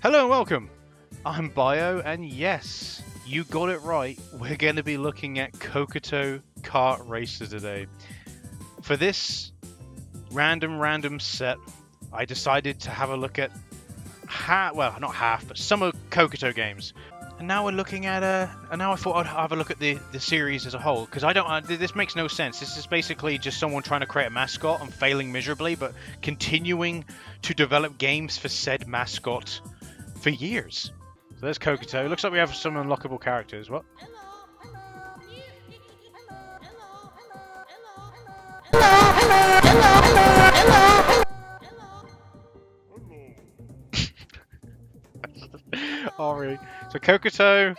Hello and welcome. I'm Bio, and yes, you got it right. We're going to be looking at Cocoto Kart Racer today. For this random set, I decided to have a look at not half, but some of Cocoto games. And now we're looking at and now I thought I'd have a look at the series as a whole, because this makes no sense. This is basically just someone trying to create a mascot and failing miserably, but continuing to develop games for said mascot for years. So there's Cocoto. Looks like we have some unlockable characters. What? Ori. So Cocoto,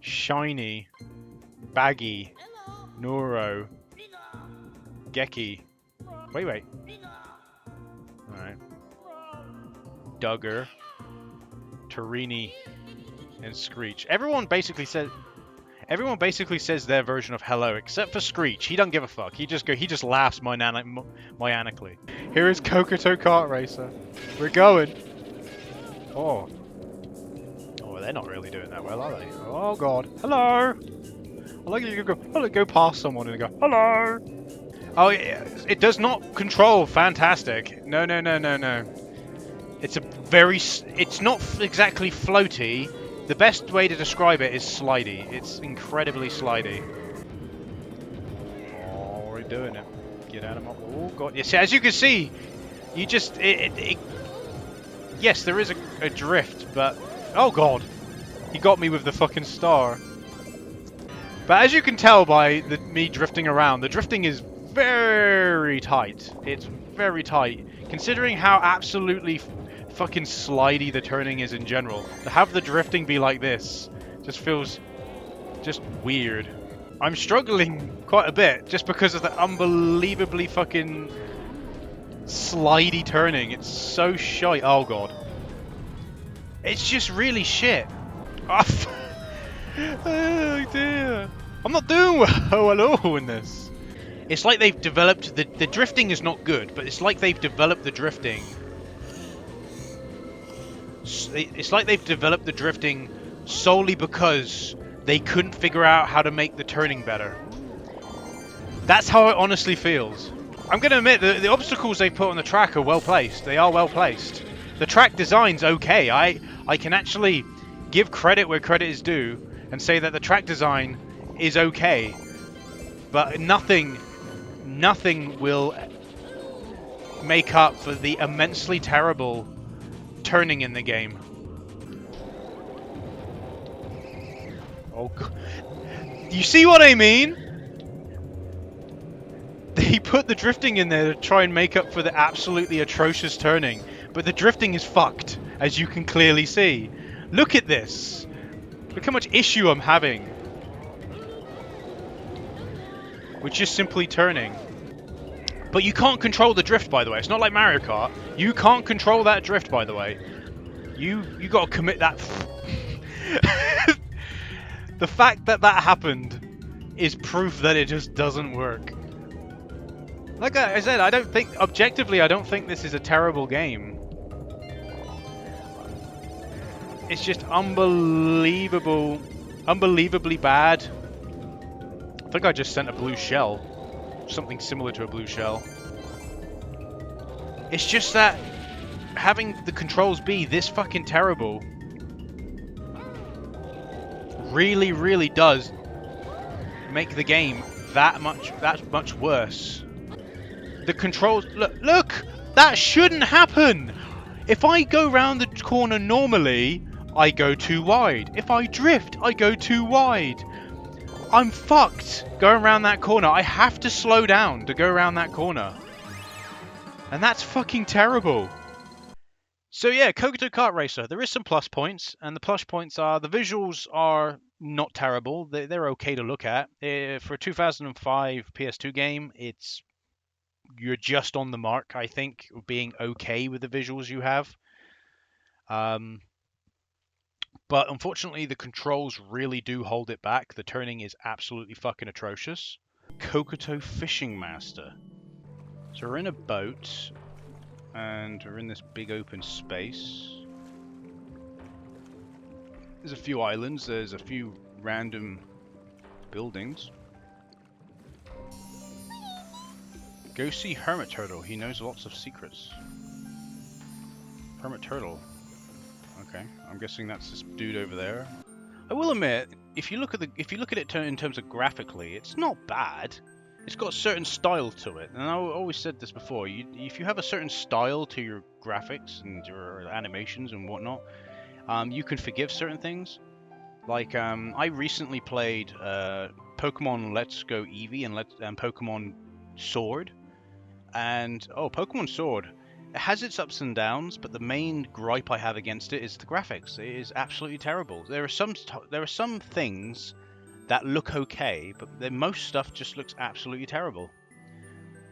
Shiny, Baggy, Noro, Geki. Wait. Alright. Duggar, Tarini, and Screech. Everyone basically says their version of hello, except for Screech. He doesn't give a fuck. He just laughs maniacally. Here is Cocoto Kart Racer. We're going. Oh, they're not really doing that well, are they? Oh god. Hello. I like you go past someone and go hello. Oh, it does not control fantastic. No. It's not exactly floaty. The best way to describe it is slidey. It's incredibly slidey. Oh, we're doing it. Get out of my... Oh, God. Yes, as you can see, you just... Yes, there is a drift, but... Oh, God. He got me with the fucking star. But as you can tell by me drifting around, the drifting is very tight. It's very tight. Considering how absolutely fucking slidey the turning is in general, to have the drifting be like this just feels just weird. I'm struggling quite a bit just because of the unbelievably fucking slidey turning. It's so shite. Oh god. It's just really shit. Oh dear. I'm not doing well at all in this. It's like they've developed the drifting is not good, but it's like they've developed the drifting. It's like they've developed the drifting solely because they couldn't figure out how to make the turning better. That's how it honestly feels. I'm going to admit that the obstacles they put on the track are well placed. They are well placed. The track design's okay. I can actually give credit where credit is due and say that the track design is okay. But nothing will make up for the immensely terrible turning in the game. Oh god. You see what I mean? They put the drifting in there to try and make up for the absolutely atrocious turning, but the drifting is fucked, as you can clearly see. Look at this. Look how much issue I'm having with just simply turning. But you can't control the drift, by the way. It's not like Mario Kart. You can't control that drift, by the way. You gotta commit that. The fact that that happened is proof that it just doesn't work. Like I said, objectively, I don't think this is a terrible game. It's just unbelievably bad. I think I just sent a blue shell. Something similar to a blue shell. It's just that having the controls be this fucking terrible really does make the game that much worse. The controls, look, that shouldn't happen. If I go round the corner normally, I go too wide. If I drift, I go too wide. I'm fucked going around that corner. I have to slow down to go around that corner. And that's fucking terrible. So yeah, Cocoto Kart Racer. There is some plus points, and the plus points are the visuals are not terrible. They're okay to look at. For a 2005 PS2 game, you're just on the mark, I think, being okay with the visuals you have. But unfortunately, the controls really do hold it back. The turning is absolutely fucking atrocious. Cocoto Fishing Master. So we're in a boat, and we're in this big open space. There's a few islands, there's a few random buildings. Go see Hermit Turtle, he knows lots of secrets. Hermit Turtle. Okay, I'm guessing that's this dude over there. I will admit, if you look at it in terms of graphically, it's not bad. It's got a certain style to it, and I always said this before. If you have a certain style to your graphics and your animations and whatnot, you can forgive certain things. Like I recently played Pokemon Let's Go Eevee and Pokemon Sword, and Pokemon Sword. It has its ups and downs, but the main gripe I have against it is the graphics. It is absolutely terrible. There are some things that look okay, but most stuff just looks absolutely terrible.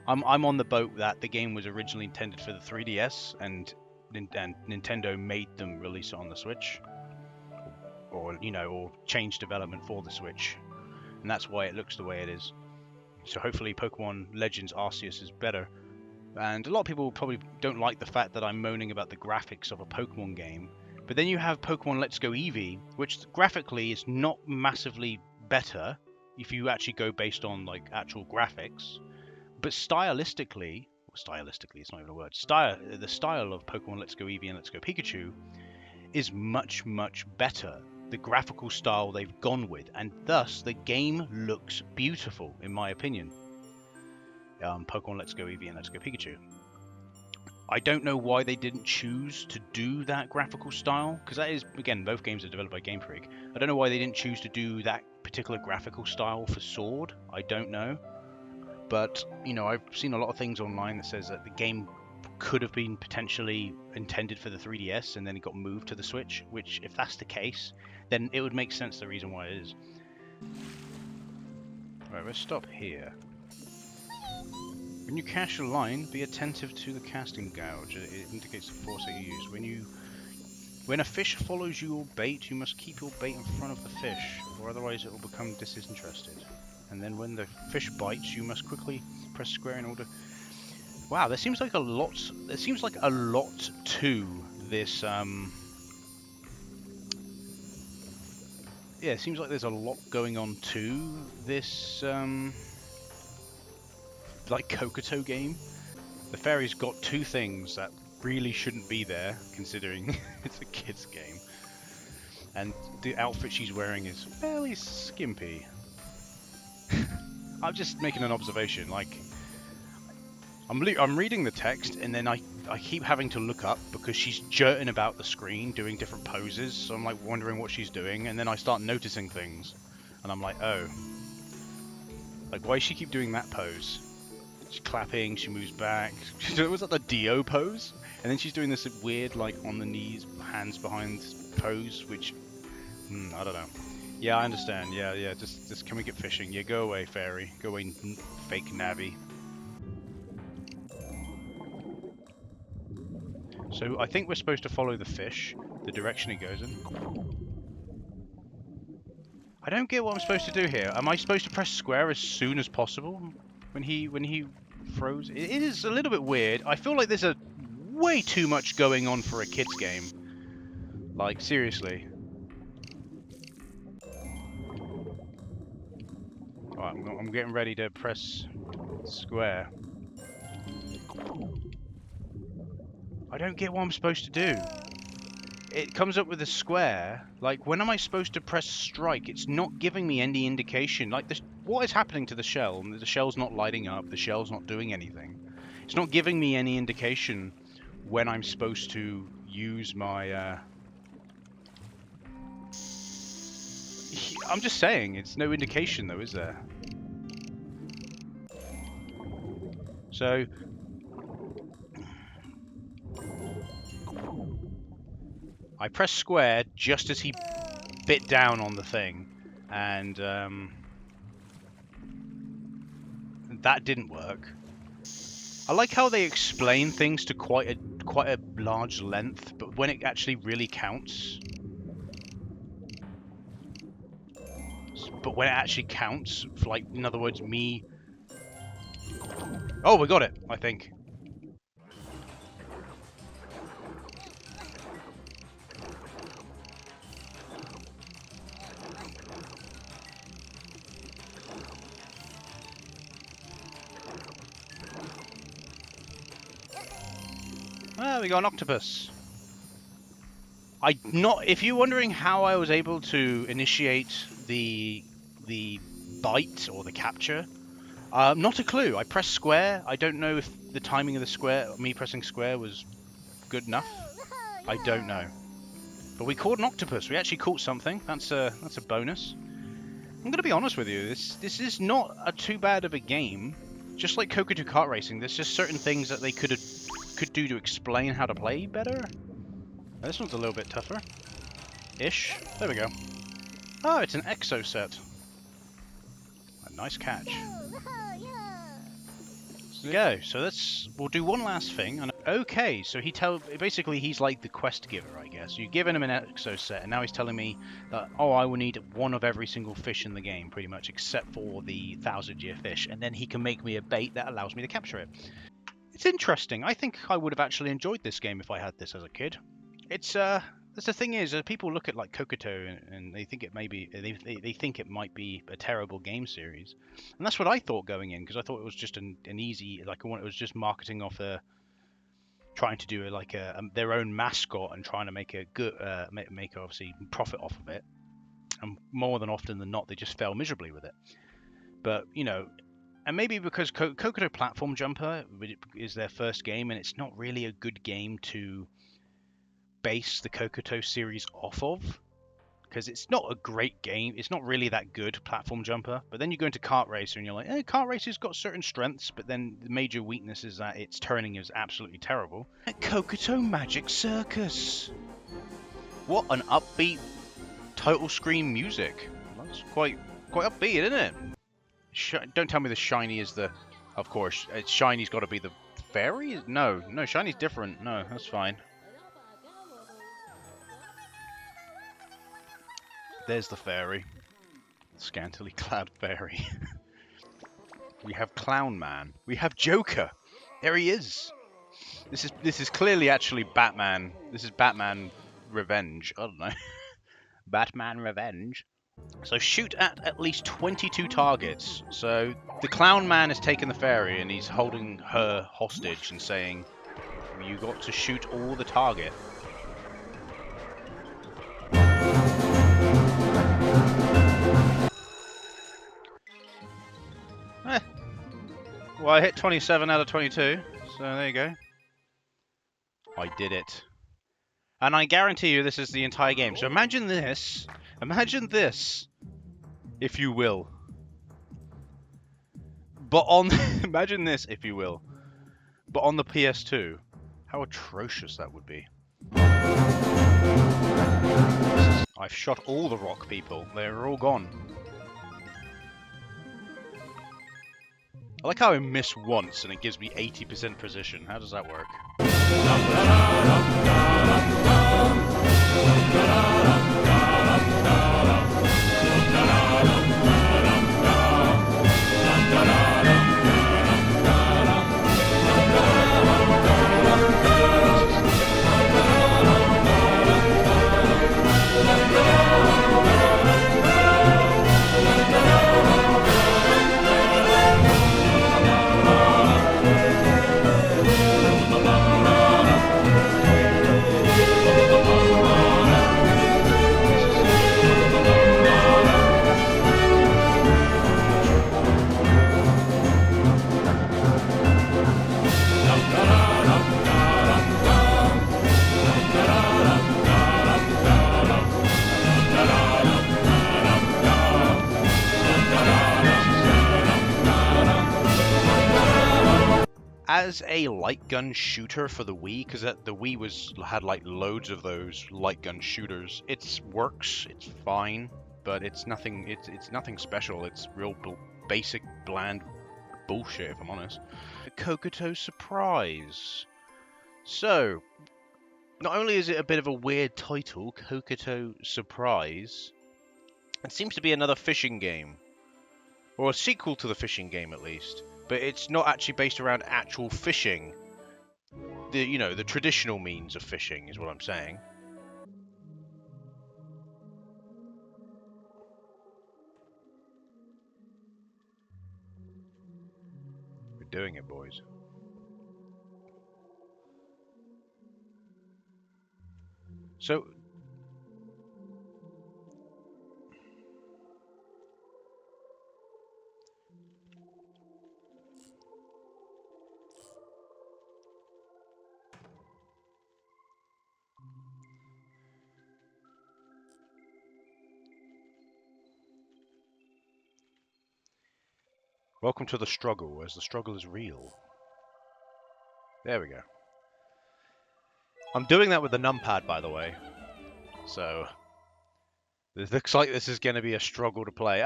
I'm on the boat that the game was originally intended for the 3DS, and Nintendo made them release it on the Switch, or change development for the Switch, and that's why it looks the way it is. So hopefully Pokemon Legends Arceus is better. And a lot of people probably don't like the fact that I'm moaning about the graphics of a Pokemon game. But then you have Pokemon Let's Go Eevee, which graphically is not massively better if you actually go based on like actual graphics. But stylistically, it's not even a word, the style of Pokemon Let's Go Eevee and Let's Go Pikachu is much, much better. The graphical style they've gone with, and thus the game looks beautiful, in my opinion. Pokemon Let's Go Eevee and Let's Go Pikachu. I don't know why they didn't choose to do that graphical style, because that is, again, both games are developed by Game Freak. I don't know why they didn't choose to do that particular graphical style for Sword. I don't know. But, I've seen a lot of things online that says that the game could have been potentially intended for the 3DS and then it got moved to the Switch, which, if that's the case, then it would make sense the reason why it is. Right, let's stop here. When you cast your line, be attentive to the casting gouge. It indicates the force that you use. When a fish follows your bait, you must keep your bait in front of the fish, or otherwise it will become disinterested. And then when the fish bites, you must quickly press square in order. Wow, there seems like a lot. There seems like a lot to this. Yeah, it seems like there's a lot going on to this. Like Cocoto game. The fairy's got two things that really shouldn't be there, considering it's a kid's game. And the outfit she's wearing is fairly skimpy. I'm just making an observation. Like, I'm reading the text, and then I keep having to look up because she's jerking about the screen doing different poses. So I'm like wondering what she's doing, and then I start noticing things, and I'm like, oh, like why does she keep doing that pose? She's clapping, she moves back. Was that the Dio pose? And then she's doing this weird, like, on the knees, hands behind pose, which, I don't know. Yeah, I understand. Yeah, just can we get fishing? Yeah, go away, fairy. Go away, fake Navi. So I think we're supposed to follow the fish, the direction it goes in. I don't get what I'm supposed to do here. Am I supposed to press square as soon as possible? When he throws, it is a little bit weird. I feel like there's way too much going on for a kid's game. Like, seriously. Alright, I'm getting ready to press square. I don't get what I'm supposed to do. It comes up with a square. Like, when am I supposed to press strike? It's not giving me any indication. Like, what is happening to the shell? The shell's not lighting up. The shell's not doing anything. It's not giving me any indication when I'm supposed to use my... I'm just saying, it's no indication though, is there? So... I pressed square just as he bit down on the thing, and that didn't work. I like how they explain things to quite a large length, but when it actually really counts, for, like, in other words, me. Oh, we got it, I think. we got an octopus. If you're wondering how I was able to initiate the bite or the capture, not a clue. I pressed square. I don't know if the timing of the square, me pressing square, was good enough. I don't know. But we caught an octopus. We actually caught something. That's a bonus. I'm gonna be honest with you. This is not too bad of a game. Just like Cocoto Kart Racing, there's just certain things that they could do to explain how to play better. Now, this one's a little bit tougher. Ish. There we go. Oh, it's an exo set. A nice catch. Go. So we'll do one last thing. And okay, so basically he's like the quest giver, I guess. You've given him an exo set, and now he's telling me that I will need one of every single fish in the game, pretty much, except for the 1,000-year fish, and then he can make me a bait that allows me to capture it. It's interesting. I think I would have actually enjoyed this game if I had this as a kid. It's the thing is, people look at like Cocoto and they think it they think it might be a terrible game series, and that's what I thought going in, because I thought it was just an easy, like, it was just marketing off trying to do their own mascot and trying to make a good make obviously profit off of it, and more than often than not they just fail miserably with it. But you know, and maybe because Cocoto Platform Jumper is their first game, and it's not really a good game to base the Cocoto series off of, because it's not a great game. It's not really that good, Platform Jumper. But then you go into Kart Racer and you're like, Kart Racer's got certain strengths, but then the major weakness is that its turning is absolutely terrible. Cocoto Magic Circus. What an upbeat title screen music. That's quite upbeat, isn't it? Don't tell me the shiny is the... Of course, shiny's got to be the fairy? No, shiny's different. No, that's fine. There's the fairy. Scantily clad fairy. We have Clown Man. We have Joker. There he is. This is clearly actually Batman. This is Batman Revenge. I don't know. Batman Revenge. So shoot at least 22 targets. So the Clown Man has taken the fairy and he's holding her hostage and saying, you got to shoot all the target. Well, I hit 27 out of 22, so there you go. I did it. And I guarantee you this is the entire game. So imagine this, if you will. But on, imagine this, if you will. But on the PS2, how atrocious that would be. I've shot all the rock people. They're all gone. I like how I miss once and it gives me 80% precision. How does that work? As a light gun shooter for the Wii, because the Wii had like loads of those light gun shooters, it works, it's fine, but it's nothing. It's nothing special. It's real basic, bland bullshit, if I'm honest. Cocoto Surprise. So, not only is it a bit of a weird title, Cocoto Surprise, it seems to be another fishing game, or a sequel to the fishing game at least. But it's not actually based around actual fishing. The traditional means of fishing is what I'm saying. We're doing it, boys. So welcome to the struggle, as the struggle is real. There we go. I'm doing that with the numpad, by the way. So it looks like this is going to be a struggle to play.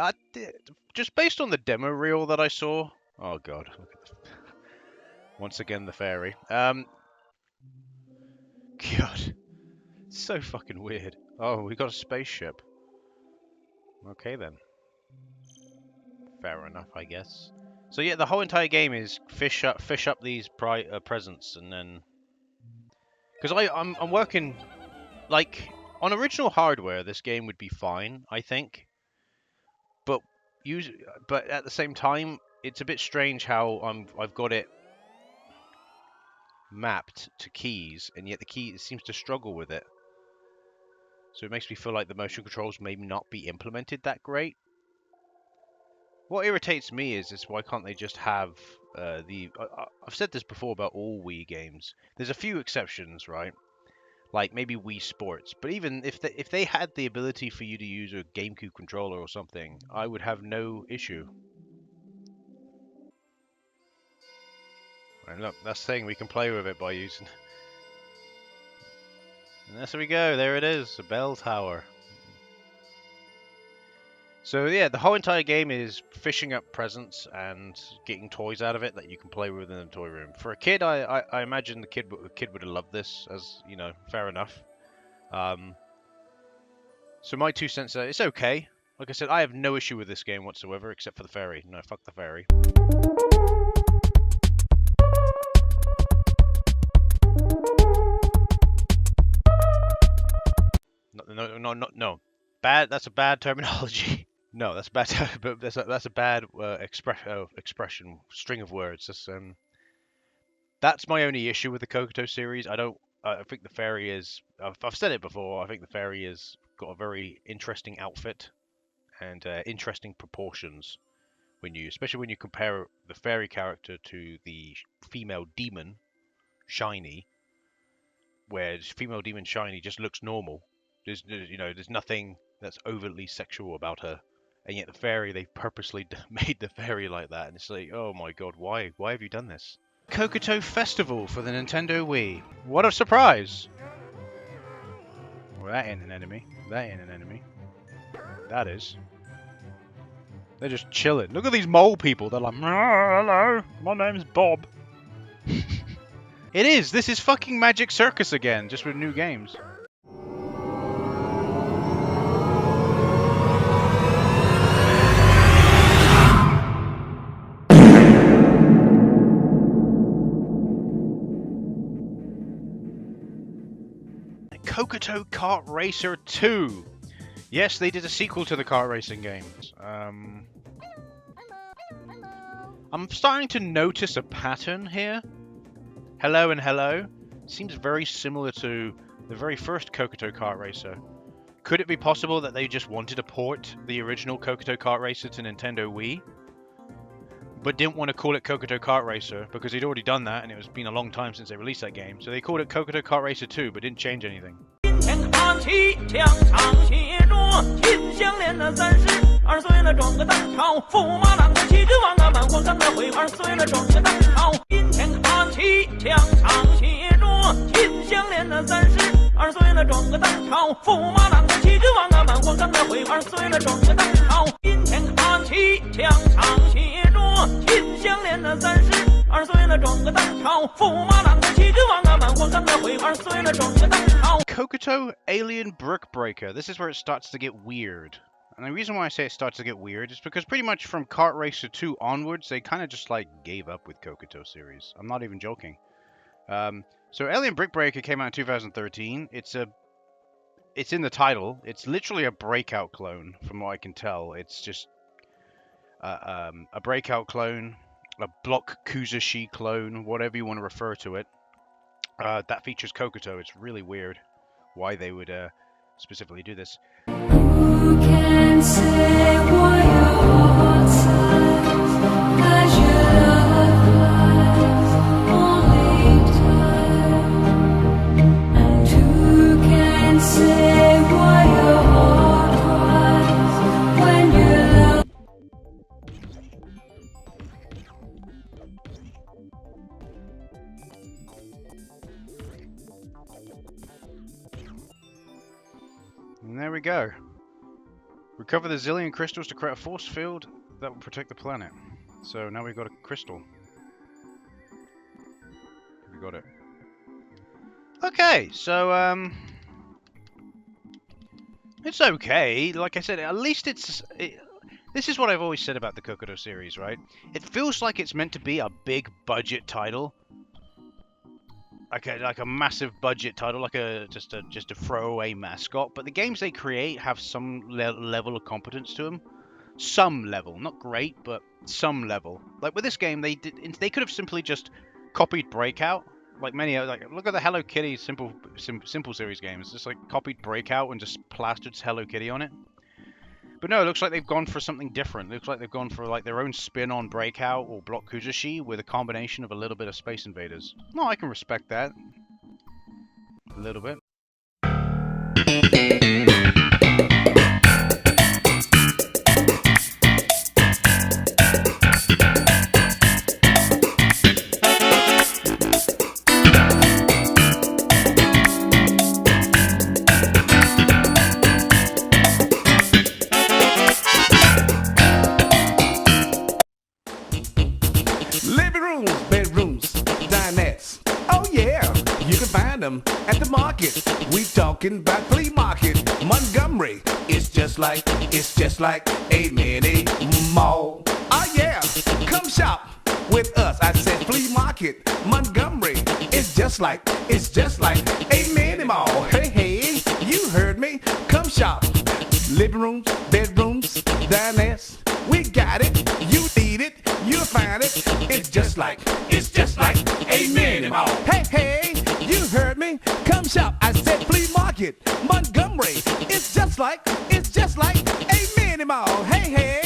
Just based on the demo reel that I saw. Oh god, look at this. Once again the fairy. God, it's so fucking weird. Oh, we got a spaceship. Okay then. Fair enough, I guess. So yeah, the whole entire game is fish up these presents, and then because I'm working like on original hardware, this game would be fine, I think. But but at the same time, it's a bit strange how I've got it mapped to keys, and yet the key seems to struggle with it. So it makes me feel like the motion controls may not be implemented that great. What irritates me is why can't they just have I've said this before about all Wii games. There's a few exceptions, right? Like maybe Wii Sports, but even if they had the ability for you to use a GameCube controller or something, I would have no issue. And look, that's the thing, we can play with it by using. And there we go. There it is, a bell tower. So yeah, the whole entire game is fishing up presents and getting toys out of it that you can play with in the toy room. For a kid, I imagine the kid would have loved this, as you know, fair enough. So my 2 cents are, it's okay. Like I said, I have no issue with this game whatsoever, except for the fairy. No, fuck the fairy. No. Bad. That's a bad terminology. No, that's bad. But that's a bad expression, string of words. That's my only issue with the Cocoto series. I think the fairy is. I've said it before. I think the fairy has got a very interesting outfit and interesting proportions especially when you compare the fairy character to the female demon, Shiny, where female demon Shiny just looks normal. There's nothing that's overtly sexual about her, and yet the fairy, they purposely made the fairy like that, and it's like, oh my god, why have you done this? Cocoto Festival for the Nintendo Wii. What a surprise! Well, that ain't an enemy. That ain't an enemy. That is. They're just chilling. Look at these mole people. They're like, hello, my name's Bob. It is. This is fucking Magic Circus again, just with new games. Cocoto Kart Racer 2. Yes, they did a sequel to the kart racing games. I'm starting to notice a pattern here. Hello and hello. Seems very similar to the very first Cocoto Kart Racer. Could it be possible that they just wanted to port the original Cocoto Kart Racer to Nintendo Wii, but didn't want to call it Cocoto Kart Racer because they'd already done that and it was been a long time since they released that game, so they called it Cocoto Kart Racer 2 but didn't change anything. Cocoto Alien Brick Breaker. This is where it starts to get weird. And the reason why I say it starts to get weird is because pretty much from Kart Racer 2 onwards, they kind of just like gave up with Cocoto series. I'm not even joking. So Alien Brick Breaker came out in 2013. It's in the title. It's literally a Breakout clone, from what I can tell. It's just a Breakout clone, a Block Kuzushi clone, whatever you want to refer to it. That features Cocoto. It's really weird. why they would specifically do this. Who can say why your heart sighs as your love flies only time? And who can say why your heart cries when your love? And there we go. Recover the zillion crystals to create a force field that will protect the planet. So now we've got a crystal. We got it. Okay, so it's okay. Like I said, at least this is what I've always said about the Cocoto series, right? It feels like it's meant to be a big budget title. Like a massive budget title, like just a throwaway mascot. But the games they create have some level of competence to them. Some level, not great, but some level. Like with this game, they could have simply just copied Breakout, like many like look at the Hello Kitty simple series games. Just like copied Breakout and just plastered Hello Kitty on it. But no, it looks like they've gone for something different. It looks like they've gone for like their own spin on Breakout or Block Kuzushi with a combination of a little bit of Space Invaders. No, I can respect that. A little bit. At the market, we talking about flea market. Montgomery, it's just like a mini mall. Oh yeah, come shop with us. I said flea market, Montgomery, it's just like a mini mall. Hey hey, you heard me. Come shop. Living rooms, bedrooms, diners, we got it. You need it, you'll find it. It's just like a mini mall. Hey hey. You heard me. Come shop. I said flea market, Montgomery. It's just like a mini mall. Hey, hey.